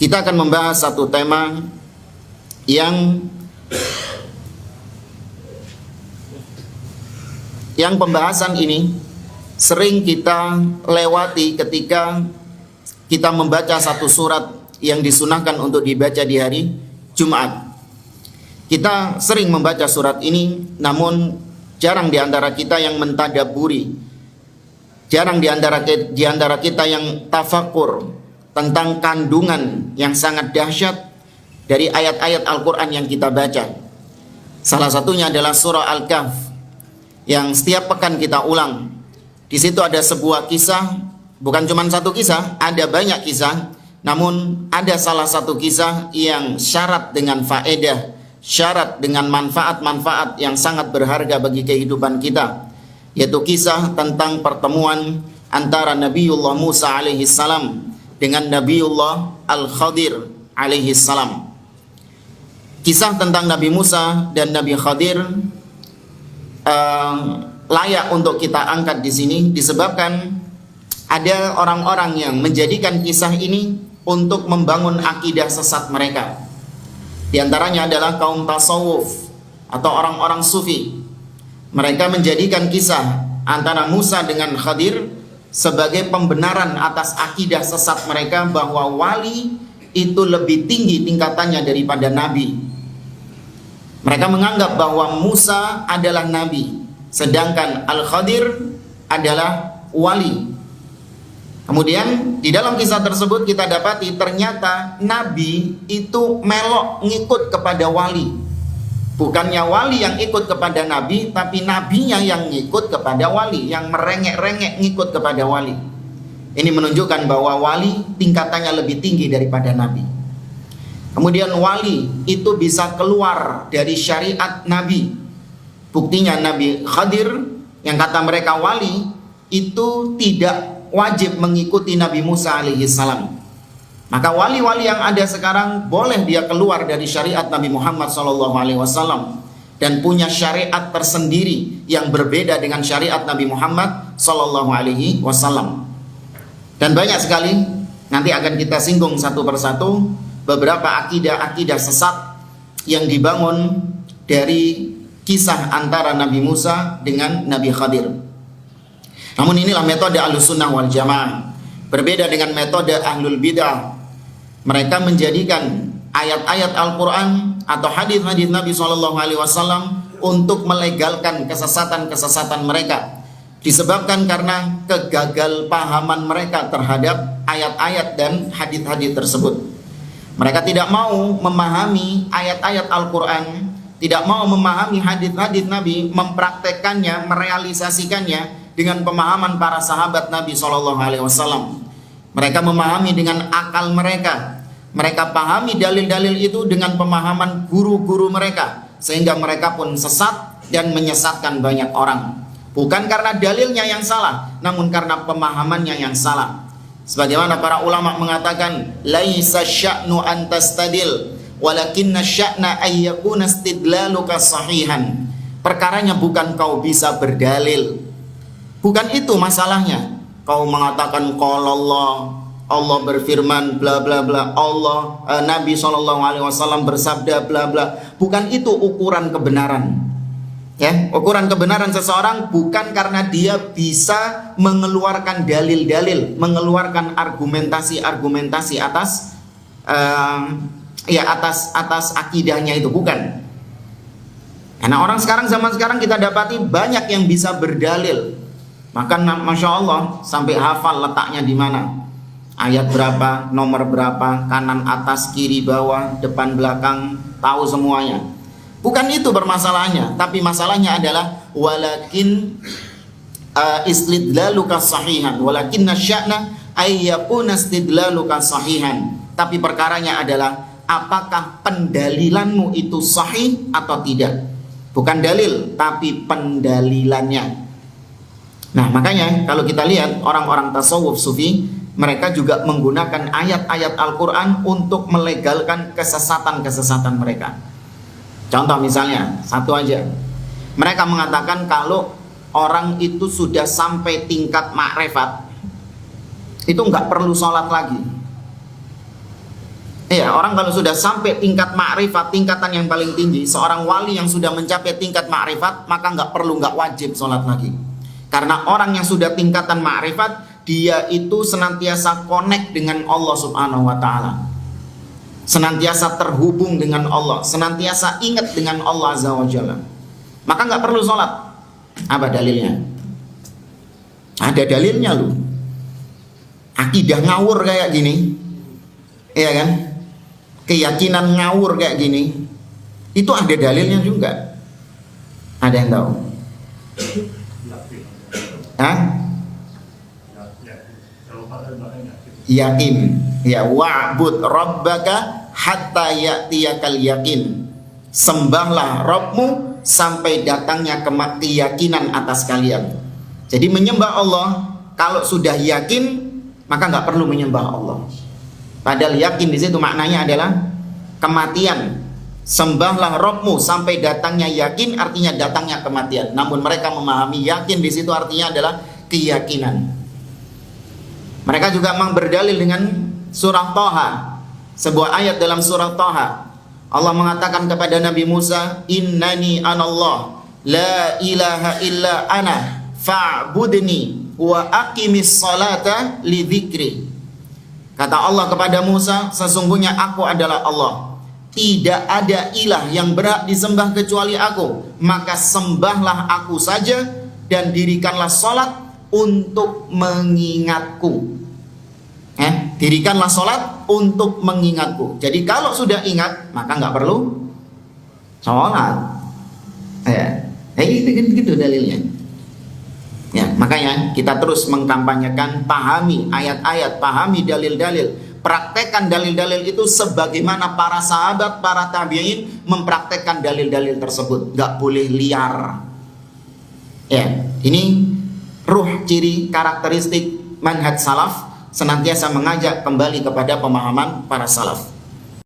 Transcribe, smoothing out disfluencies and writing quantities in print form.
Kita akan membahas satu tema yang pembahasan ini sering kita lewati ketika kita membaca satu surat yang disunahkan untuk dibaca di hari Jumat. Kita sering membaca surat ini, namun jarang di antara kita yang mentadabburi, jarang di antara kita yang tafakur tentang kandungan yang sangat dahsyat dari ayat-ayat Al-Quran yang kita baca. Salah satunya adalah surah Al-Kahf yang setiap pekan kita ulang. Di situ ada sebuah kisah, bukan cuma satu kisah, ada banyak kisah, namun ada salah satu kisah yang syarat dengan faedah, syarat dengan manfaat-manfaat yang sangat berharga bagi kehidupan kita, yaitu kisah tentang pertemuan antara Nabiullah Musa alaihi salam dengan Nabiullah Al-Khadir alaihi salam. Kisah tentang Nabi Musa dan Nabi Khadir layak untuk kita angkat di sini disebabkan ada orang-orang yang menjadikan kisah ini untuk membangun akidah sesat mereka. Di antaranya adalah kaum tasawuf atau orang-orang sufi. Mereka menjadikan kisah antara Musa dengan Khadir sebagai pembenaran atas akidah sesat mereka bahwa wali itu lebih tinggi tingkatannya daripada nabi. Mereka menganggap bahwa Musa adalah nabi, sedangkan Al-Khadir adalah wali. Kemudian di dalam kisah tersebut kita dapati ternyata nabi itu melok ngikut kepada wali. Bukannya wali yang ikut kepada nabi, tapi nabinya yang ngikut kepada wali, yang merengek-rengek ngikut kepada wali. Ini menunjukkan bahwa wali tingkatannya lebih tinggi daripada nabi. Kemudian wali itu bisa keluar dari syariat nabi. Buktinya Nabi Khadir yang kata mereka wali itu tidak wajib mengikuti Nabi Musa alaihi salam. Maka wali-wali yang ada sekarang boleh dia keluar dari syariat Nabi Muhammad SAW dan punya syariat tersendiri yang berbeda dengan syariat Nabi Muhammad SAW. Dan banyak sekali nanti akan kita singgung satu persatu beberapa akidah-akidah sesat yang dibangun dari kisah antara Nabi Musa dengan Nabi Khadir. Namun inilah metode Ahlussunnah wal Jamaah. Berbeda dengan metode Ahlul Bidah. Mereka menjadikan ayat-ayat Al-Quran atau hadis-hadis Nabi SAW untuk melegalkan kesesatan-kesesatan mereka, disebabkan karena kegagalpahaman mereka terhadap ayat-ayat dan hadis-hadis tersebut. Mereka tidak mau memahami ayat-ayat Al-Quran, tidak mau memahami hadis-hadis Nabi, mempraktekannya, merealisasikannya dengan pemahaman para sahabat Nabi SAW. Mereka memahami dengan akal mereka. Mereka pahami dalil-dalil itu dengan pemahaman guru-guru mereka, sehingga mereka pun sesat dan menyesatkan banyak orang. Bukan karena dalilnya yang salah, namun karena pemahamannya yang salah. Sebagaimana para ulama mengatakan, laisa sya'nu an tastadil, walakinna sya'na ay yakuna istidlaluka sahihan. Perkaranya bukan kau bisa berdalil. Bukan itu masalahnya. Kau mengatakan qala Allah berfirman bla bla bla, Nabi SAW bersabda bla bla. Bukan itu ukuran kebenaran. Ya, ukuran kebenaran seseorang bukan karena dia bisa mengeluarkan dalil-dalil, mengeluarkan argumentasi-argumentasi atas atas akidahnya itu, bukan. Karena orang sekarang, zaman sekarang kita dapati banyak yang bisa berdalil. Maka Masya Allah sampai hafal letaknya di mana, ayat berapa, nomor berapa, kanan atas, kiri bawah, depan belakang, tahu semuanya. Bukan itu bermasalahnya, tapi masalahnya adalah walakin istidlaluka sahihan, walakin nasya'na ayyakuna istidlaluka sahihan. Tapi perkaranya adalah apakah pendalilanmu itu sahih atau tidak. Bukan dalil, tapi pendalilannya. Nah, makanya kalau kita lihat orang-orang tasawuf sufi, mereka juga menggunakan ayat-ayat Al-Quran untuk melegalkan kesesatan-kesesatan mereka. Contoh misalnya, satu aja. Mereka mengatakan kalau orang itu sudah sampai tingkat makrifat, itu nggak perlu sholat lagi. Ya, orang kalau sudah sampai tingkat ma'rifat, tingkatan yang paling tinggi, seorang wali yang sudah mencapai tingkat ma'rifat, maka nggak wajib sholat lagi. Karena orang yang sudah tingkatan ma'rifat, dia itu senantiasa connect dengan Allah Subhanahu wa Ta'ala, senantiasa terhubung dengan Allah, senantiasa ingat dengan Allah Azza wa Jalla, maka nggak perlu sholat. Apa dalilnya? Ada dalilnya loh. Akidah ngawur kayak gini, iya kan? Keyakinan ngawur kayak gini, itu ada dalilnya juga. Ada yang tahu? Hah? Yakin. Ya, wa'bud rabbaka hatta ya'tiyakal yakin. Sembahlah Rabbmu sampai datangnya keyakinan atas kalian. Jadi menyembah Allah, kalau sudah yakin, maka nggak perlu menyembah Allah. Padahal yakin di situ maknanya adalah kematian. Sembahlah Rabbmu sampai datangnya yakin, artinya datangnya kematian. Namun mereka memahami yakin di situ artinya adalah keyakinan. Mereka juga memang berdalil dengan surah Thaha, sebuah ayat dalam surah Thaha. Allah mengatakan kepada Nabi Musa, "Innani anallah, la ilaha illa ana, fa'budni wa aqimis salata li dzikri." Kata Allah kepada Musa, sesungguhnya aku adalah Allah, tidak ada ilah yang berhak disembah kecuali aku, maka sembahlah aku saja dan dirikanlah salat untuk mengingatku. Dirikanlah salat untuk mengingatku. Jadi kalau sudah ingat, maka nggak perlu salat. Gitu dalilnya. Ya, makanya kita terus mengkampanyekan, pahami ayat-ayat, pahami dalil-dalil, praktekkan dalil-dalil itu sebagaimana para sahabat, para tabi'in mempraktekkan dalil-dalil tersebut. Gak boleh liar. Ya, ini ruh, ciri, karakteristik manhaj salaf, senantiasa mengajak kembali kepada pemahaman para salaf.